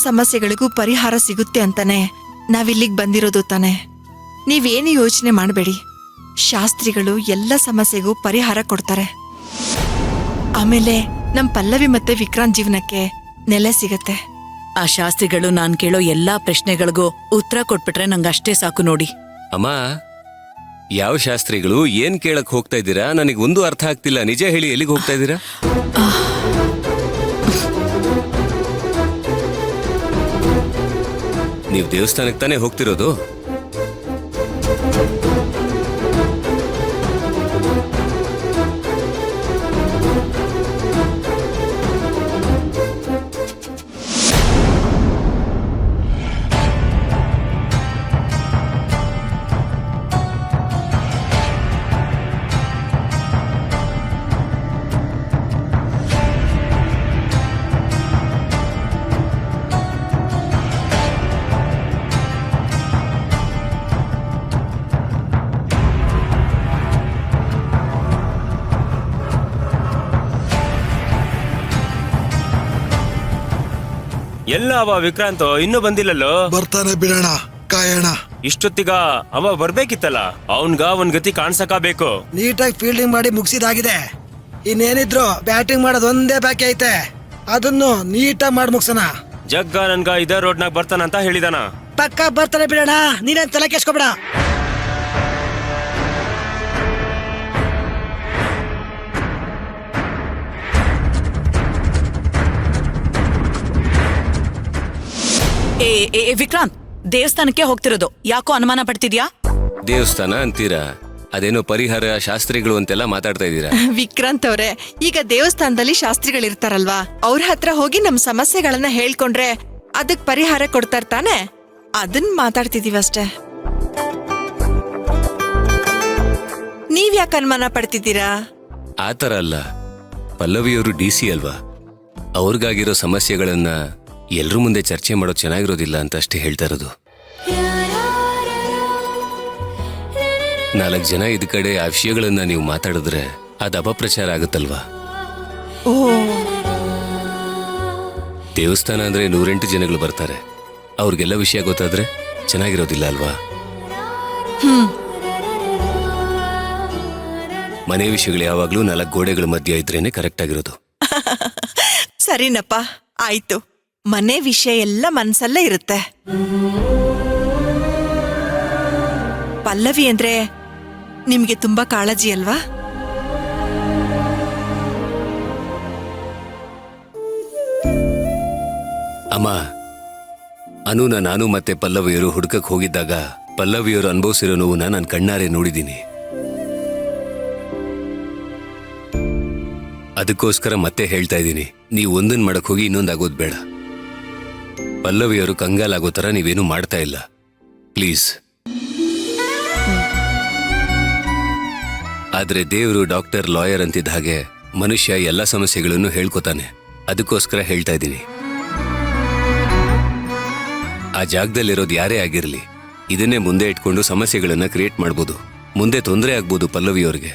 ಸಮಸ್ಯೆಗಳಿಗೂ ಪರಿಹಾರ ಸಿಗುತ್ತೆ ಅಂತಾನೆ ನಾವಿಲ್ಲಿಗೆ ಬಂದಿರೋದು ತಾನೆ. ನೀವೇನು ಯೋಚನೆ ಮಾಡಬೇಡಿ, ಶಾಸ್ತ್ರಿಗಳು ಎಲ್ಲ ಸಮಸ್ಯೆಗೂ ಪರಿಹಾರ ಕೊಡ್ತಾರೆ. ಆಮೇಲೆ ನಮ್ ಪಲ್ಲವಿ ಮತ್ತೆ ವಿಕ್ರಾಂತ್ ಜೀವನಕ್ಕೆ ನೆಲೆ ಸಿಗತ್ತೆ. ಆ ಶಾಸ್ತ್ರಿಗಳು ನಾನ್ ಕೇಳೋ ಎಲ್ಲಾ ಪ್ರಶ್ನೆಗಳಿಗೂ ಉತ್ತರ ಕೊಟ್ಬಿಟ್ರೆ ನಂಗಷ್ಟೇ ಸಾಕು ನೋಡಿ. ಅಮ್ಮ, ಯಾವ ಶಾಸ್ತ್ರಿಗಳು ಏನ್ ಕೇಳಕ್ ಹೋಗ್ತಾ ಇದ್ದೀರಾ? ನನಗೆ ಒಂದು ಅರ್ಥ ಆಗ್ತಿಲ್ಲ. ನಿಜ ಹೇಳಿ, ಎಲ್ಲಿಗೆ ಹೋಗ್ತಾ ಇದ್ದೀರಾ? ನೀವು ದೇವಸ್ಥಾನಕ್ಕೆ ತಾನೇ ಹೋಗ್ತಿರೋದು? ಎಲ್ಲ ಅವ ವಿಕ್ರಾಂತ್ ಇನ್ನೂ ಬಂದಿಲ್ಲಲ್ಲೋ? ಬರ್ತಾನೆ, ಬಿಡೋಣ, ಕಾಯೋಣ. ಇಷ್ಟೊತ್ತಿಗ ಅವ ಬರ್ಬೇಕಿತ್ತಲ್ಲ. ಅವನ್ಗ ಒಂದ್ ಗತಿ ಕಾಣ್ಸಕಬೇಕು. ನೀಟಾಗಿ ಫೀಲ್ಡಿಂಗ್ ಮಾಡಿ ಮುಗಿಸಿದಾಗಿದೆ. ಇನ್ನೇನಿದ್ರು ಬ್ಯಾಟಿಂಗ್ ಮಾಡೋದು ಒಂದೇ ಬಾಕಿ ಐತೆ. ಅದನ್ನು ನೀಟಾಗಿ ಮಾಡಿ ಮುಗ್ಸೋಣ. ಜಗ್ಗ ನನ್ಗ ಇದೇ ರೋಡ್ನಾಗ ಬರ್ತಾನಂತ ಹೇಳಿದಾನ. ಪಕ್ಕ ಬರ್ತಾನೆ, ಬಿಡೋಣ. ನೀನೇನ್ ತಲೆ ಕೆಸ್ಕೊಬೇಡ. ವಿಕ್ರಾಂತ್, ದೇವಸ್ಥಾನಕ್ಕೆ ಹೋಗ್ತಿರೋದು ಯಾಕೋ ಅನುಮಾನ ಪಡ್ತಿದ್ಯಾ? ದೇವಸ್ಥಾನ ಅಂತೀರಾ? ಅದೇನೋ ಪರಿಹಾರ ಶಾಸ್ತ್ರಿಗಳು ಅಂತೆಲ್ಲ ಮಾತಾಡ್ತಾ ಇದ್ದೀರಾ. ವಿಕ್ರಾಂತ್ ಅವ್ರೆ, ಈಗ ದೇವಸ್ಥಾನದಲ್ಲಿ ಶಾಸ್ತ್ರಿಗಳಿರ್ತಾರಲ್ವಾ, ಅವ್ರ ಹತ್ರ ಹೋಗಿ ನಮ್ ಸಮಸ್ಯೆಗಳನ್ನ ಹೇಳ್ಕೊಂಡ್ರೆ ಅದಕ್ ಪರಿಹಾರ ಕೊಡ್ತಾರ ತಾನೆ. ಅದನ್ ಮಾತಾಡ್ತಿದೀವಷ್ಟೇ. ನೀವ್ ಯಾಕೆ ಅನುಮಾನ ಪಡ್ತಿದ್ದೀರಾ? ಆತರ ಅಲ್ಲ, ಪಲ್ಲವಿಯವರು DC ಅಲ್ವಾ, ಅವ್ರಿಗಾಗಿರೋ ಸಮಸ್ಯೆಗಳನ್ನ ಎಲ್ರೂ ಮುಂದೆ ಚರ್ಚೆ ಮಾಡೋದು ಚೆನ್ನಾಗಿರೋದಿಲ್ಲ ಅಂತ ಅಷ್ಟೇ ಹೇಳ್ತಾ ಇರೋದು. 4 ಜನ ಇದ್ ಕಡೆ ಆ ವಿಷಯಗಳನ್ನ ನೀವು ಮಾತಾಡಿದ್ರೆ ಅದು ಅಪಪ್ರಚಾರ ಆಗುತ್ತಲ್ವಾ. ಓ, ದೇವಸ್ಥಾನ ಅಂದ್ರೆ 108 ಜನಗಳು ಬರ್ತಾರೆ. ಅವ್ರಿಗೆಲ್ಲ ವಿಷಯ ಗೊತ್ತಾದ್ರೆ ಚೆನ್ನಾಗಿರೋದಿಲ್ಲ ಅಲ್ವಾ. ಮನೆ ವಿಷಯಗಳು ಯಾವಾಗ್ಲೂ 4 ಗೋಡೆಗಳ ಮಧ್ಯ ಇದ್ರೇನೆ ಕರೆಕ್ಟ್ ಆಗಿರೋದು. ಸರಿನಪ್ಪ, ಆಯ್ತು. ಮನೆ ವಿಷಯ ಎಲ್ಲ ಮನ್ಸಲ್ಲೇ ಇರುತ್ತೆ. ಪಲ್ಲವಿ ಅಂದ್ರೆ ನಿಮ್ಗೆ ತುಂಬಾ ಕಾಳಜಿ ಅಲ್ವಾ? ಅಮ್ಮ, ಅನುನ ನಾನು ಮತ್ತೆ ಪಲ್ಲವಿಯರು ಹುಡುಕಕ್ ಹೋಗಿದ್ದಾಗ ಪಲ್ಲವಿಯರು ಅನುಭವಿಸಿರೋ ನೋವನ್ನ ನಾನು ಕಣ್ಣಾರೆ ನೋಡಿದ್ದೀನಿ. ಅದಕ್ಕೋಸ್ಕರ ಮತ್ತೆ ಹೇಳ್ತಾ ಇದ್ದೀನಿ, ನೀವು ಒಂದನ್ ಮಾಡಕ್ ಹೋಗಿ ಇನ್ನೊಂದಾಗೋದ್ ಬೇಡ. ಪಲ್ಲವಿಯವರು ಕಂಗಾಲಾಗೋ ತರ ನೀವೇನು ಮಾಡ್ತಾ ಇಲ್ಲ, ಪ್ಲೀಸ್. ಆದ್ರೆ ದೇವರು ಡಾಕ್ಟರ್, ಲಾಯರ್ ಅಂತಿದ್ದ ಹಾಗೆ ಮನುಷ್ಯ ಎಲ್ಲ ಸಮಸ್ಯೆಗಳನ್ನು ಹೇಳ್ಕೊತಾನೆ. ಅದಕ್ಕೋಸ್ಕರ ಹೇಳ್ತಾ ಇದ್ದೀನಿ, ಆ ಜಾಗದಲ್ಲಿರೋದು ಯಾರೇ ಆಗಿರ್ಲಿ, ಇದನ್ನೇ ಮುಂದೆ ಇಟ್ಕೊಂಡು ಸಮಸ್ಯೆಗಳನ್ನ ಕ್ರಿಯೇಟ್ ಮಾಡ್ಬೋದು. ಮುಂದೆ ತೊಂದರೆ ಆಗ್ಬೋದು ಪಲ್ಲವಿಯವ್ರಿಗೆ.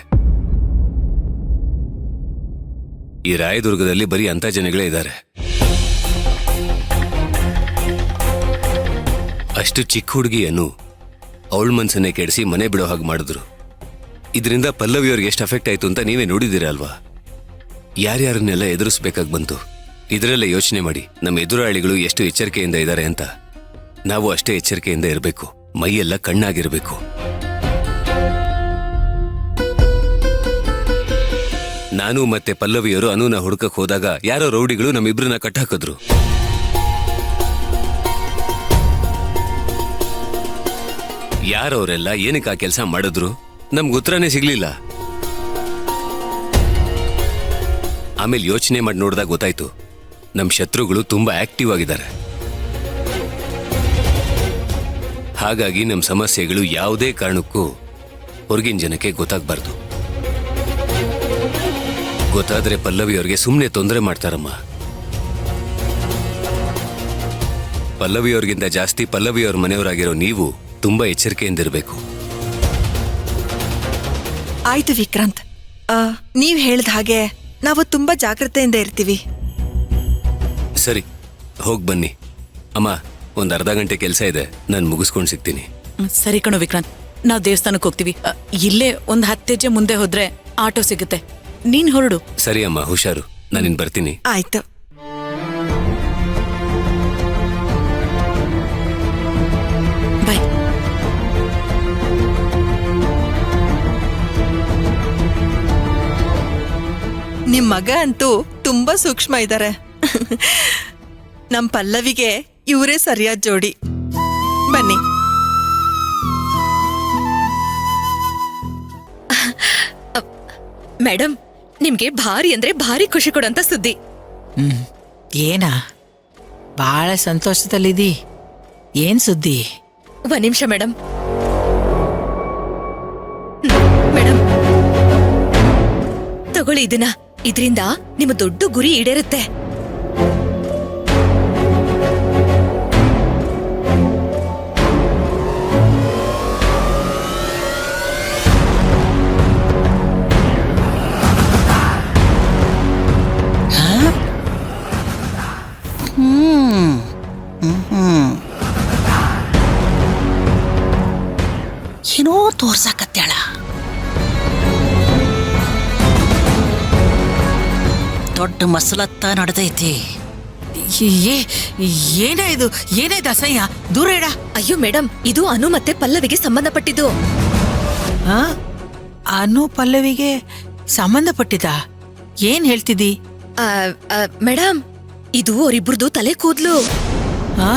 ಈ ರಾಯದುರ್ಗದಲ್ಲಿ ಬರೀ ಅಂತ ಜನಗಳೇ ಇದ್ದಾರೆ. ಅಷ್ಟು ಚಿಕ್ಕ ಹುಡುಗಿಯನ್ನು ಅವಳ ಮನ್ಸನ್ನೇ ಕೆಡಿಸಿ ಮನೆ ಬಿಡೋ ಹಾಗೆ ಮಾಡಿದ್ರು. ಇದರಿಂದ ಪಲ್ಲವಿಯವ್ರಿಗೆ ಎಷ್ಟು ಅಫೆಕ್ಟ್ ಆಯ್ತು ಅಂತ ನೀವೇ ನೋಡಿದ್ದೀರ ಅಲ್ವಾ. ಯಾರ್ಯಾರನ್ನೆಲ್ಲ ಎದುರಿಸ್ಬೇಕಾಗಿ ಬಂತು. ಇದರಲ್ಲೇ ಯೋಚನೆ ಮಾಡಿ, ನಮ್ಮ ಎದುರಾಳಿಗಳು ಎಷ್ಟು ಎಚ್ಚರಿಕೆಯಿಂದ ಇದ್ದಾರೆ ಅಂತ. ನಾವು ಅಷ್ಟೇ ಎಚ್ಚರಿಕೆಯಿಂದ ಇರಬೇಕು, ಮೈಯೆಲ್ಲ ಕಣ್ಣಾಗಿರ್ಬೇಕು. ನಾನು ಮತ್ತೆ ಪಲ್ಲವಿಯವರು ಅನುನ ಹುಡುಕಕ್ ಹೋದಾಗ ಯಾರೋ ರೌಡಿಗಳು ನಮ್ಮಿಬ್ರನ್ನ ಕಟ್ಟಾಕಿದ್ರು. ಯಾರವರೆಲ್ಲ ಏನಕ್ಕೆ ಆ ಕೆಲಸ ಮಾಡಿದ್ರು ನಮ್ಗೆ ಉತ್ತರನೇ ಸಿಗ್ಲಿಲ್ಲ. ಆಮೇಲೆ ಯೋಚನೆ ಮಾಡಿ ನೋಡಿದಾಗ ಗೊತ್ತಾಯ್ತು, ನಮ್ ಶತ್ರುಗಳು ತುಂಬಾ ಆಕ್ಟಿವ್ ಆಗಿದ್ದಾರೆ. ಹಾಗಾಗಿ ನಮ್ ಸಮಸ್ಯೆಗಳು ಯಾವುದೇ ಕಾರಣಕ್ಕೂ ಹೊರಗಿನ ಜನಕ್ಕೆ ಗೊತ್ತಾಗಬಾರ್ದು. ಗೊತ್ತಾದ್ರೆ ಪಲ್ಲವಿಯವ್ರಿಗೆ ಸುಮ್ಮನೆ ತೊಂದರೆ ಮಾಡ್ತಾರಮ್ಮ. ಪಲ್ಲವಿಯವ್ರಿಗಿಂತ ಜಾಸ್ತಿ ಪಲ್ಲವಿಯವ್ರ ಮನೆಯವರಾಗಿರೋ ನೀವು ತುಂಬಾ ಎಚ್ಚರಿಕೆಯಿಂದಿರಬೇಕು. ಆಯ್ತು ವಿಕ್ರಾಂತ್, ನೀವ್ ಹೇಳ್ದ ಹಾಗೆ ನಾವು ತುಂಬಾ ಜಾಗ್ರತೆಯಿಂದ ಇರ್ತೀವಿ. ಸರಿ, ಹೋಗ್ ಬನ್ನಿ. ಅಮ್ಮ ಒಂದ್ ಅರ್ಧ ಗಂಟೆ ಕೆಲಸ ಇದೆ, ನಾನು ಮುಗಿಸ್ಕೊಂಡು ಸಿಗ್ತೀನಿ. ಸರಿ ಕಣೋ ವಿಕ್ರಾಂತ್, ನಾವ್ ದೇವಸ್ಥಾನಕ್ಕೆ ಹೋಗ್ತೀವಿ. ಇಲ್ಲೇ ಒಂದ್ 10 ಹೆಜ್ಜೆ ಮುಂದೆ ಹೋದ್ರೆ ಆಟೋ ಸಿಗುತ್ತೆ. ನೀನ್ ಹೊರಡು. ಸರಿ ಅಮ್ಮ, ಹುಷಾರು, ನಾನಿನ್ ಬರ್ತೀನಿ. ಆಯ್ತು. ಬಾಯ್. ನಿಮ್ ಮಗ ಅಂತೂ ತುಂಬಾ ಸೂಕ್ಷ್ಮ ಇದ್ದಾರೆ. ನಮ್ ಪಲ್ಲವಿಗೆ ಇವರೇ ಸರಿಯಾದ ಜೋಡಿ. ಬನ್ನಿ. ಮೇಡಮ್, ನಿಮ್ಗೆ ಭಾರಿ ಅಂದ್ರೆ ಭಾರಿ ಖುಷಿ ಕೊಡಂತ ಸುದ್ದಿ. ಏನಾ ಬಹಳ ಸಂತೋಷದಲ್ಲಿದಿ? ಏನ್ ಸುದ್ದಿ? ಒಂದ್ ನಿಮಿಷ ಮೇಡಮ್. ಮೇಡಮ್ ತಗೊಳ್ಳಿ ಇದನ್ನ. ಇದರಿಂದ ನಿಮ್ಮ ದೊಡ್ಡ ಗುರಿ ಈಡೇರುತ್ತೆ. ಏನೋ ತೋರ್ಸಾಕತ್ಯಾಳ. ದೊಡ್ಡ ಮಸಲತ್ತ ನಡೆದೈತಿ. ಏನ ಇದು? ಏನಾಯ್ತು ಅಸಹ್ಯ? ದೂರ ಇಡ. ಅಯ್ಯೋ ಮೇಡಮ್, ಇದು ಅನು ಮತ್ತೆ ಪಲ್ಲವಿಗೆ ಸಂಬಂಧಪಟ್ಟಿದ್ದು. ಅನು ಪಲ್ಲವಿಗೆ ಸಂಬಂಧಪಟ್ಟಿದ? ಏನ್ ಹೇಳ್ತಿದ್ದಿ? ಮೇಡಮ್, ಇದು ಅವರಿಬ್ರದು ತಲೆ ಕೂದ್ಲು. ಆ?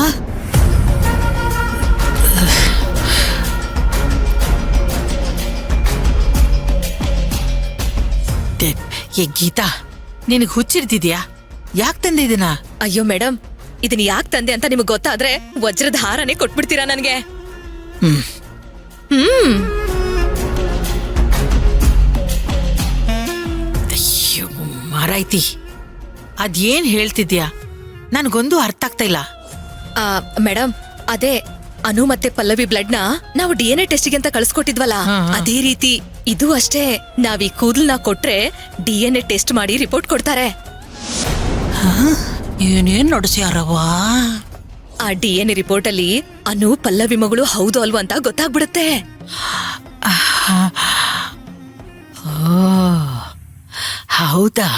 ಏ ಗೀತಾ, ನಿನಗ್ ಹುಚ್ಚಿಡ್ತಿದ್ಯಾ? ಯಾಕೆ ತಂದೆ ಇದನ್ನ? ಅಯ್ಯೋ ಮೇಡಮ್, ಇದನ್ನ ಯಾಕೆ ತಂದೆ ಅಂತ ನಿಮಗ್ ಗೊತ್ತಾದ್ರೆ ವಜ್ರದ ಹಾರನೇ ಕೊಟ್ಬಿಡ್ತೀರಾ ನನ್ಗೆ. ಅಯ್ಯೋ ಮಾರಾಯ್ತಿ, ಅದೇನ್ ಹೇಳ್ತಿದ್ಯಾ? ನನ್ಗೊಂದು ಅರ್ಥ ಆಗ್ತಾ ಇಲ್ಲ. ಮೇಡಮ್, ಅದೇ ಅನು ಮತ್ತೆ ಪಲ್ಲವಿ ಬ್ಲಡ್ ನ ನಾವು DNA ಟೆಸ್ಟ್ಗೆ ಅಂತ ಕಳ್ಸ್ಕೊಟ್ಟಿದ್ವಲ್ಲ, ಅದೇ ರೀತಿ ಇದು ಅಷ್ಟೇ. ನಾವ್ ಈ ಕೂದಲ್ನ ಕೊಟ್ರೆ DNA ಟೆಸ್ಟ್ ಮಾಡಿ ರಿಪೋರ್ಟ್ ಕೊಡ್ತಾರೆ. ಏನೇನ್ ನಡೆಸ್ಯಾರವಾ? ಆ DNA ರಿಪೋರ್ಟ್ ಅಲ್ಲಿ ಅನು ಪಲ್ಲವಿ ಮಗಳು ಹೌದು ಅಲ್ವಾ ಅಂತ ಗೊತ್ತಾಗ್ಬಿಡುತ್ತೆ. ಹೌದಾ?